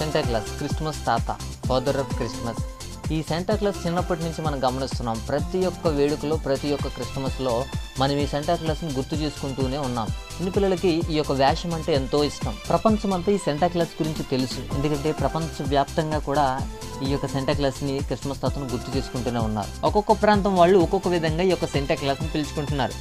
సెంటా class Christmas తాత, father of Christmas. ఈ సెంటా class చిన్నప్పటి నుంచి మనం గమనిస్తున్నాం. ప్రతి ఒక్క వేడుకలో, ప్రతి ఒక్క క్రిస్మస్లో మనం ఈ సెంటా క్లాస్ని గుర్తు చేసుకుంటూనే ఉన్నాం. చిన్నపిల్లలకి ఈ యొక్క వేషం అంటే ఎంతో ఇష్టం. ప్రపంచమంతా ఈ సెంటా క్లాస్ గురించి తెలుసు. ఎందుకంటే ప్రపంచవ్యాప్తంగా కూడా ఈ యొక్క సెంటా క్లాస్ని, క్రిస్మస్ తాతను గుర్తు చేసుకుంటూనే ఉన్నారు. ఒక్కొక్క ప్రాంతం వాళ్ళు ఒక్కొక్క విధంగా ఈ యొక్క సెంటా క్లాస్ని పిలుచుకుంటున్నారు.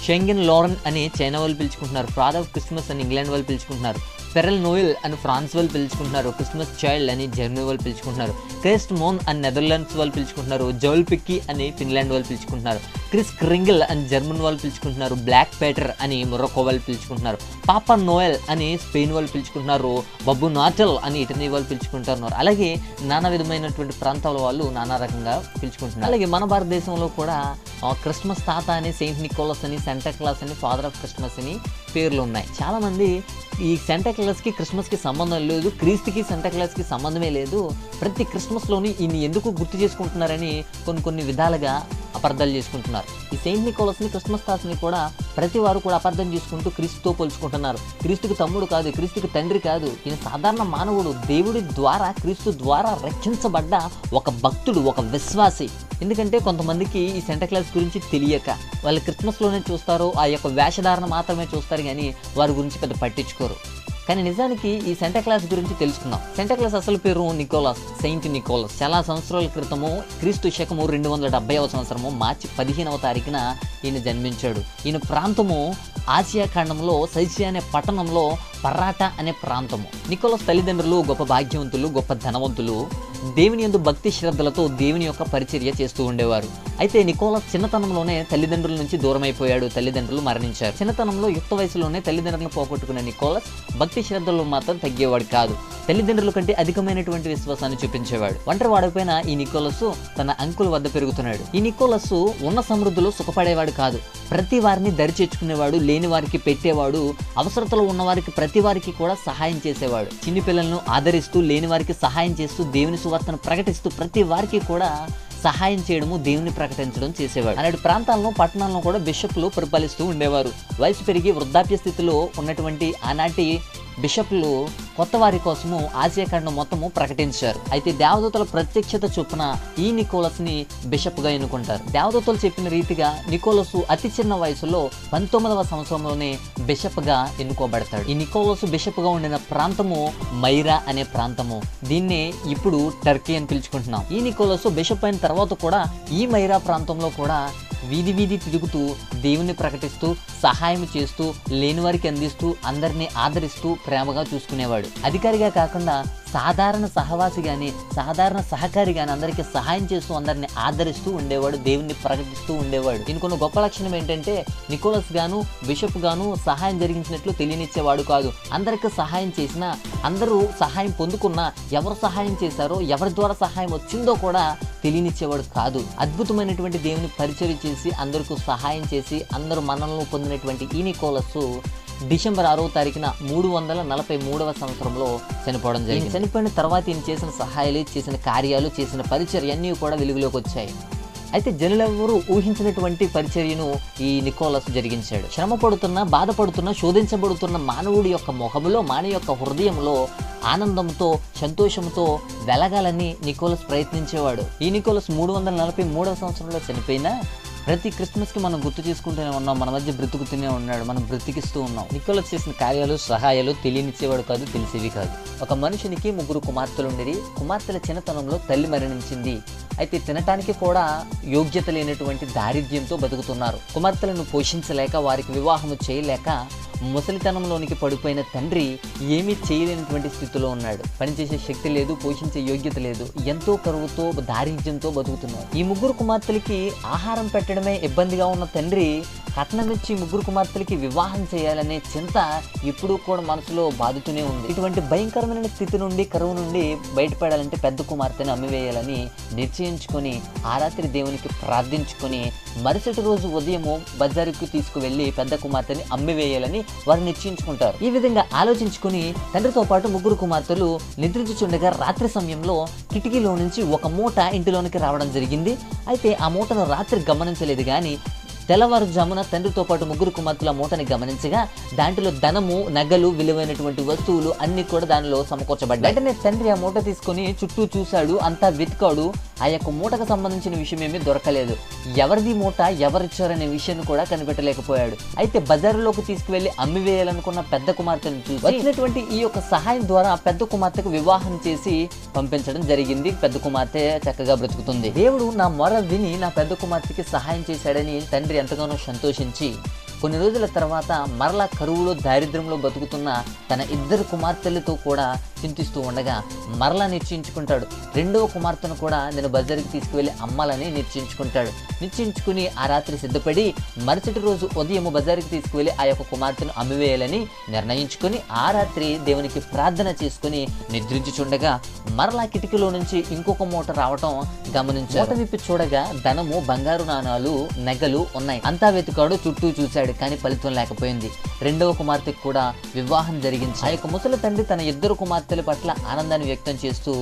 షెంగెన్ లోరెన్ అని చైనా వాళ్ళు పిలుచుకుంటున్నారు. ఫాదర్ ఆఫ్ క్రిస్మస్ అని ఇంగ్లాండ్ వాళ్ళు పిలుచుకుంటున్నారు. పెరల్ నోయల్ అని ఫ్రాన్స్ వాళ్ళు పిలుచుకుంటున్నారు. క్రిస్మస్ చైల్డ్ అని జర్మనీ వాళ్ళు పిలుచుకుంటున్నారు. క్రిస్ట్ మోన్ అని నెదర్లాండ్స్ వాళ్ళు పిలుచుకుంటున్నారు. జోల్ పిక్కీ అని ఫిన్లాండ్ వాళ్ళు పిలుచుకుంటున్నారు. క్రిస్ క్రింగిల్ అని జర్మన్ వాళ్ళు పిలుచుకుంటున్నారు. బ్లాక్ పేటర్ అని మొరక్కో వాళ్ళు పిలుచుకుంటున్నారు. పాపా నోయల్ అని స్పెయిన్ వాళ్ళు పిలుచుకుంటున్నారు. బబ్బు నాటల్ అని ఇటలీ వాళ్ళు పిలుచుకుంటున్నారు. అలాగే నానా విధమైనటువంటి ప్రాంతాల వాళ్ళు నానా రకంగా పిలుచుకుంటున్నారు. అలాగే మన భారతదేశంలో కూడా క్రిస్మస్ తాత అని, సెయింట్ నికోలస్ అని, సెంటా క్లాస్ అని, ఫాదర్ ఆఫ్ క్రిస్మస్ అని పేర్లు ఉన్నాయి. చాలామంది ఈ సెంటా క్లాస్కి, క్రిస్మస్కి సంబంధం లేదు, క్రీస్తుకి సెంటా క్లాస్కి సంబంధమే లేదు, ప్రతి క్రిస్మస్లోని ఈయన్ని ఎందుకు గుర్తు చేసుకుంటున్నారని కొన్ని విధాలుగా అపార్థాలు చేసుకుంటున్నారు. ఈ సెయింట్ నికోలస్ని, క్రిస్మస్ తాతని కూడా ప్రతి వారు కూడా అపార్థం చేసుకుంటూ క్రీస్తుతో పోల్చుకుంటున్నారు. క్రీస్తుకి తమ్ముడు కాదు, క్రీస్తుకి తండ్రి కాదు, ఈయన సాధారణ మానవుడు, దేవుడి ద్వారా, క్రీస్తు ద్వారా రక్షించబడ్డ ఒక భక్తుడు, ఒక విశ్వాసి. ఎందుకంటే కొంతమందికి ఈ సెంటా క్లాస్ గురించి తెలియక వాళ్ళు క్రిస్మస్లోనే చూస్తారు, ఆ యొక్క వేషధారణ మాత్రమే చూస్తారు, కానీ వారి గురించి పెద్ద పట్టించుకోరు. కానీ నిజానికి ఈ సెంటా క్లాస్ గురించి తెలుసుకుందాం. సెంటా క్లాస్ అసలు పేరు నికోలస్, సెయింట్ నికోలస్. చాలా సంవత్సరాల క్రితము, క్రీస్తు శకము 270వ సంవత్సరము మార్చి 15వ తారీఖున ఈయన జన్మించాడు. ఈయన ప్రాంతము ఆసియా ఖండంలో సైసియా అనే పట్టణంలో పర్రాటా అనే ప్రాంతము. నికోలస్ తల్లిదండ్రులు గొప్ప భాగ్యవంతులు, గొప్ప ధనవంతులు. దేవుని యందు భక్తి శ్రద్ధలతో దేవుని యొక్క పరిచర్య చేస్తూ ఉండేవారు. అయితే నికోలస్ చిన్నతనంలోనే తల్లిదండ్రుల నుంచి దూరం అయిపోయాడు. తల్లిదండ్రులు మరణించారు. చిన్నతనంలో యుక్త వయసులోనే తల్లిదండ్రులను పోగొట్టుకున్న నికోలస్ భక్తి శ్రద్ధలు మాత్రం తగ్గేవాడు కాదు. తల్లిదండ్రుల కంటే అధికమైనటువంటి విశ్వాసాన్ని చూపించేవాడు. ఒంటరి వాడిపోయిన ఈ నికోలస్ తన అంకుల్ వద్ద పెరుగుతున్నాడు. ఈ నికోలస్ ఉన్న సమృద్ధిలో సుఖపడేవాడు కాదు. ప్రతి వారిని దరి చేర్చుకునేవాడు, లేని వారికి పెట్టేవాడు, అవసరతలో ఉన్న వారికి ప్రతి వారికి కూడా సహాయం చేసేవాడు. చిన్ని పిల్లలను ఆదరిస్తూ, లేని వారికి సహాయం చేస్తూ, దేవుని సువార్తను ప్రకటిస్తూ, ప్రతి వారికి కూడా సహాయం చేయడము, దేవుని ప్రకటించడం చేసేవాడు. అలాంటి ప్రాంతాలను, పట్టణాలను కూడా బిషప్లు పరిపాలిస్తూ ఉండేవారు. వయసు పెరిగి వృద్ధాప్య స్థితిలో ఉన్నటువంటి ఆనాటి బిషప్లు కొత్త వారి కోసము ఆసియా ఖండం మొత్తము ప్రకటించారు. అయితే దేవదూతల ప్రత్యక్షత చొప్పున ఈ నికోలస్ని బిషప్గా ఎన్నుకుంటారు. దేవదూతలు చెప్పిన రీతిగా నికోలస్ అతి చిన్న వయసులో 19వ సంవత్సరంలోనే బిషప్గా ఎన్నుకోబడతాడు. ఈ నికోలస్ బిషప్గా ఉండిన ప్రాంతము మైరా అనే ప్రాంతము. దీన్నే ఇప్పుడు టర్కీ అని పిలుచుకుంటున్నాం. ఈ నికోలస్ బిషప్ అయిన తర్వాత కూడా ఈ మైరా ప్రాంతంలో కూడా వీధి తిరుగుతూ, దేవుని ప్రకటిస్తూ, సహాయం చేస్తూ, లేని వారికి అందిస్తూ, అందరినీ ఆదరిస్తూ ప్రేమగా చూసుకునేవాడు. అధికారిగా కాకుండా సాధారణ సహవాసిగాని, సాధారణ సహకారిగాని అందరికీ సహాయం చేస్తూ, అందరినీ ఆదరిస్తూ ఉండేవాడు, దేవుణ్ణి ప్రకటిస్తూ ఉండేవాడు. ఇంకొన్ని గొప్ప లక్షణం ఏంటంటే నికోలస్ గాను, బిషప్ గాను సహాయం జరిగించినట్లు తెలియనిచ్చేవాడు కాదు. అందరికీ సహాయం చేసినా, అందరూ సహాయం పొందుకున్నా, ఎవరు సహాయం చేశారో, ఎవరి ద్వారా సహాయం వచ్చిందో కూడా తెలియనిచ్చేవాడు కాదు. అద్భుతమైనటువంటి దేవుని పరిచర్య చేసి, అందరికీ సహాయం చేసి, అందరూ మన్ననలు పొందినటువంటి ఈ నికోలస్ డిసెంబర్ 6వ తారీఖున 343వ సంవత్సరంలో చనిపోవడం జరిగింది. చనిపోయిన తర్వాత ఈయన చేసిన సహాయాలు, చేసిన కార్యాలు, చేసిన పరిచర్య అన్నీ కూడా వెలుగులోకి వచ్చాయి. అయితే జనులెవరూ ఊహించినటువంటి పరిచర్యను ఈ నికోలస్ జరిగించాడు. శ్రమ పడుతున్న, బాధపడుతున్న, శోధించబడుతున్న మానవుడి యొక్క ముఖములో, మానవ యొక్క హృదయంలో ఆనందంతో, సంతోషంతో వెలగాలని నికోలస్ ప్రయత్నించేవాడు. ఈ నికోలస్ 343వ సంవత్సరంలో చనిపోయినా ప్రతి క్రిస్మస్కి మనం గుర్తు చేసుకుంటూనే ఉన్నాం. మన మధ్య బ్రతుకుతూనే ఉన్నాడు, మనం బ్రతికిస్తూ ఉన్నాం. నికోలస్ చేసిన కార్యాలు, సహాయాలు తెలియనిచ్చేవాడు కాదు, తెలిసేవి కాదు. ఒక మనుషునికి 3 కుమార్తెలు ఉండిరి. కుమార్తెల చిన్నతనంలో తల్లి మరణించింది. అయితే తినటానికి కూడా యోగ్యత లేనటువంటి దారిద్ర్యంతో బతుకుతున్నారు. కుమార్తెలను పోషించలేక, వారికి వివాహము చేయలేక ముసలితనంలోనికి పడిపోయిన తండ్రి ఏమీ చేయలేనటువంటి స్థితిలో ఉన్నాడు. పనిచేసే శక్తి లేదు, పోషించే యోగ్యత లేదు, ఎంతో కరువుతో, దారిద్ర్యంతో బతుకుతున్నారు. ఈ 3 కుమార్తెలకి ఆహారం పెట్టడమే ఇబ్బందిగా ఉన్న తండ్రి కట్నమిచ్చి 3 కుమార్తెలకి వివాహం చేయాలనే చింత ఎప్పుడూ కూడా మనసులో బాదుతూనే ఉంది. ఇటువంటి భయంకరమైన స్థితి నుండి, కరువు నుండి బయటపడాలంటే పెద్ద కుమార్తెను అమ్మివేయాలని నిశ్చయించుకొని ఆ రాత్రి దేవునికి ప్రార్థించుకొని మరుసటి రోజు ఉదయము బజారుకు తీసుకువెళ్ళి పెద్ద కుమార్తెని అమ్మివేయాలని వారు నిశ్చయించుకుంటారు. ఈ విధంగా ఆలోచించుకుని తండ్రితో పాటు 3 కుమార్తెలు నిద్రించుచుండగా రాత్రి సమయంలో కిటికీలో నుంచి ఒక మూట ఇంటిలోనికి రావడం జరిగింది. అయితే ఆ మూటను రాత్రి గమనించలేదు, కానీ తెల్లవారుజామున తండ్రితో పాటు ముగ్గురు కుమార్తెల మూటని గమనించగా దాంట్లో ధనము, నగలు, విలువైనటువంటి వస్తువులు అన్ని కూడా దానిలో సమకూర్చబడ్డాయి. వెంటనే తండ్రి ఆ మూట తీసుకుని చుట్టూ చూశాడు, అంతా వెతికాడు. ఆ యొక్క మూటకు సంబంధించిన విషయం ఏమీ దొరకలేదు. ఎవరిది మూట, ఎవరిచ్చారనే విషయాన్ని కూడా కనిపెట్టలేకపోయాడు. అయితే బజారులోకి తీసుకువెళ్లి అమ్మివేయాలనుకున్న పెద్ద కుమార్తెను చూసి వచ్చినటువంటి ఈ యొక్క సహాయం ద్వారా పెద్ద కుమార్తెకు వివాహం చేసి పంపించడం జరిగింది. పెద్ద కుమార్తె చక్కగా బ్రతుకుతుంది. దేవుడు నా మొర విని నా పెద్ద కుమార్తెకి సహాయం చేశాడని తండ్రి ఎంతగానో సంతోషించి కొన్ని రోజుల తర్వాత మరలా కరువులో, దారిద్ర్యంలో బతుకుతున్న తన ఇద్దరు కుమార్తెలతో కూడా చింతిస్తూ ఉండగా మరలా నిశ్చయించుకుంటాడు. రెండవ కుమార్తెను కూడా నేను బజారుకి తీసుకువెళ్ళి అమ్మాలని నిశ్చయించుకుని ఆ రాత్రి సిద్ధపడి మరుసటి రోజు ఉదయం బజారుకి తీసుకువెళ్ళి ఆ యొక్క కుమార్తెను అమ్మివేయాలని నిర్ణయించుకుని ఆ రాత్రి దేవునికి ప్రార్థన చేసుకుని నిద్రించుచుండగా మరలా కిటికీలో నుంచి ఇంకొక మూట రావటం గమనించాడు. మూట విప్పి చూడగా ధనము, బంగారు నాణాలు, నగలు ఉన్నాయి. అంతా వెతికాడు, చుట్టూ చూశాడు, కానీ ఫలితం లేకపోయింది. రెండవ కుమార్తెకు కూడా వివాహం జరిగించి ఆ యొక్క ముసలి తండ్రి తన ఇద్దరు కుమార్తెల పట్ల ఆనందాన్ని వ్యక్తం చేస్తూ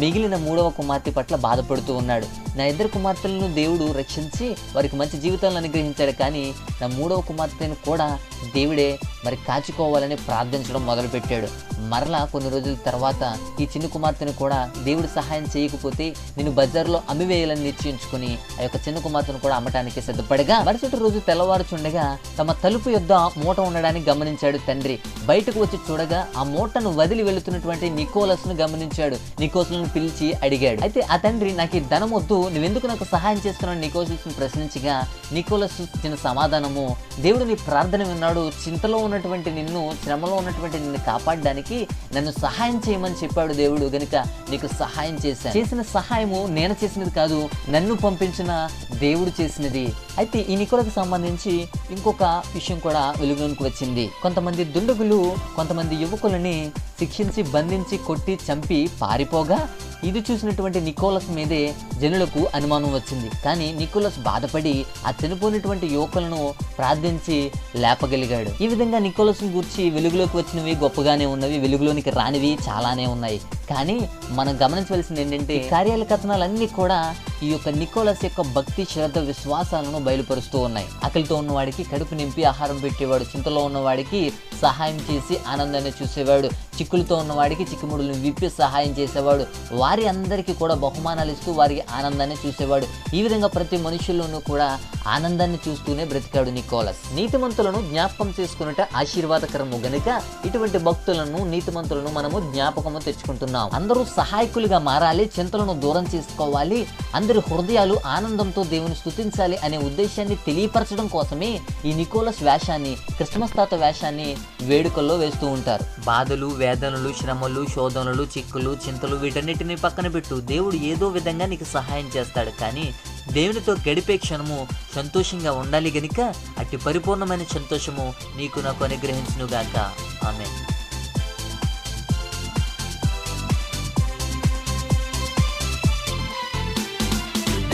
మిగిలిన మూడవ కుమార్తె పట్ల బాధపడుతూ ఉన్నాడు. నా ఇద్దరు కుమార్తెలను దేవుడు రక్షించి వారికి మంచి జీవితాలను అనుగ్రహించాడు, కానీ నా మూడవ కుమార్తెను కూడా దేవుడే మరి కాచుకోవాలని ప్రార్థించడం మొదలుపెట్టాడు. మరలా కొన్ని రోజుల తర్వాత ఈ చిన్న కుమార్తెను కూడా దేవుడు సహాయం చేయకపోతే నేను బజార్లో అమ్మివేయాలని నిశ్చయించుకుని ఆ యొక్క చిన్న కుమార్తెను కూడా అమ్మటానికి సిద్ధపడగా మరుసటి రోజు తెల్లవారుచుండగా తమ తలుపు యొద్ద మూట ఉండడానికి గమనించాడు తండ్రి. బయటకు వచ్చి చూడగా ఆ మూటను వదిలి వెళుతున్నటువంటి నికోలస్ను గమనించాడు. నికోలస్ను పిలిచి అడిగాడు. అయితే ఆ తండ్రి, నాకు ఈ ధనం వద్దు, నువ్వెందుకు నాకు సహాయం చేస్తున్నావు నికోలస్ను ప్రశ్నించగా నికోలస్ ఇచ్చిన సమాధానము, దేవుడు నీ ప్రార్థన విన్నాడు, చింతలో ఉన్నటువంటి నిన్ను, శ్రమలో ఉన్నటువంటి నిన్ను కాపాడడానికి నన్ను సహాయం చేయమని చెప్పాడు దేవుడు, గనుక నీకు సహాయం చేశాను. చేసిన సహాయము నేను చేసినది కాదు, నన్ను పంపించిన దేవుడు చేసినది. అయితే ఈ నికోలకు సంబంధించి ఇంకొక విషయం కూడా వెలుగులోనికి వచ్చింది. కొంతమంది దుండగులు కొంతమంది యువకులని శిక్షించి, బంధించి, కొట్టి, చంపి పారిపోగా ఇది చూసినటువంటి నికోలస్ మీదే జనులకు అనుమానం వచ్చింది. కానీ నికోలస్ బాధపడి ఆ చనిపోయినటువంటి యువకులను ప్రార్థించి లేపగలిగాడు. ఈ విధంగా నికోలస్ను గూర్చి వెలుగులోకి వచ్చినవి గొప్పగానే ఉన్నవి, వెలుగులోనికి రానివి చాలానే ఉన్నాయి. కానీ మనం గమనించవలసింది ఏంటంటే కార్యాల కథనాలన్నీ కూడా ఈ యొక్క నికోలస్ యొక్క భక్తి, శ్రద్ధ, విశ్వాసాలను బయలుపరుస్తూ ఉన్నాయి. ఆకలితో ఉన్నవాడికి కడుపు నింపి ఆహారం పెట్టేవాడు, చింతలో ఉన్నవాడికి సహాయం చేసి ఆనందాన్ని చూసేవాడు, చిక్కులతో ఉన్నవాడికి చిక్కుముడులను విప్పి సహాయం చేసేవాడు, వారి అందరికీ కూడా బహుమానాలు ఇస్తూ వారికి ఆనందాన్ని చూసేవాడు. ఈ విధంగా ప్రతి మనుషుల్లోనూ కూడా ఆనందాన్ని చూస్తూనే బ్రతికాడు నికోలస్. నీతిమంతులను జ్ఞాపకం చేసుకున్నట ఆశీర్వాదకరము గనుక ఇటువంటి భక్తులను, నీతిమంతులను మనము జ్ఞాపకము తెచ్చుకుంటున్నాం. అందరూ సహాయకులుగా మారాలి, చింతలను దూరం చేసుకోవాలి, అందరి హృదయాలు ఆనందంతో దేవుని స్తుతించాలి అనే ఉద్దేశాన్ని తెలియపరచడం కోసమే ఈ నికోలస్ వేషాన్ని, క్రిస్మస్ తాత వేషాన్ని వేడుకల్లో వేస్తూ ఉంటారు. బాధలు, వేదనలు, శ్రమలు, శోధనలు, చిక్కులు, చింతలు వీటన్నిటిని పక్కన పెట్టు, దేవుడు ఏదో విధంగా నీకు సహాయం చేస్తాడు. కానీ దేవునితో గడిపే క్షణము సంతోషంగా ఉండాలి గనుక అట్టి పరిపూర్ణమైన సంతోషము నీకు నాకు అనుగ్రహించునుగాక. ఆమేన్.